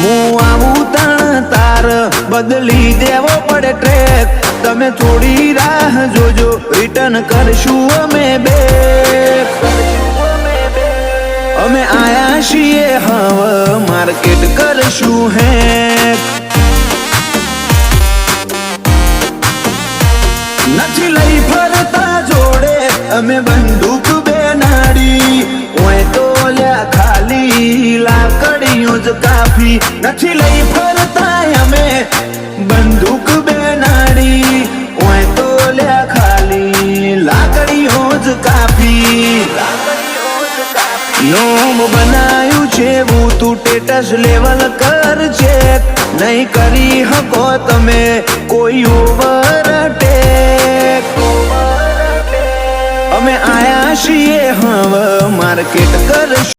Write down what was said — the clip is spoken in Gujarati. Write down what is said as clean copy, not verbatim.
હું આવું તણ તાર બદલી દેવો પડે ટ્રેક તમે થોડી રાહ જોજો રિટર્ન કરશું અમે બેક અમે આયા છીએ હવે માર્કેટ કરશું હેક નથી લઈ ફરતા જોડે અમે બંદૂક બેનાડી ઓય તો લ્યા ખાલી લાકડીઓ જ કાફી નથી લઈ ફરતા અમે બંદૂક બેનાડી ઓય તો લ્યા ખાલી લાકડીઓ જ કાફી નોમ બનાયું છે હું તું ટેટસ લેવલ કર છે નહીં કરી હકો તમે કોઈ ઓવરટેક અમે આયા છીએ હવે માર્કેટ કરશું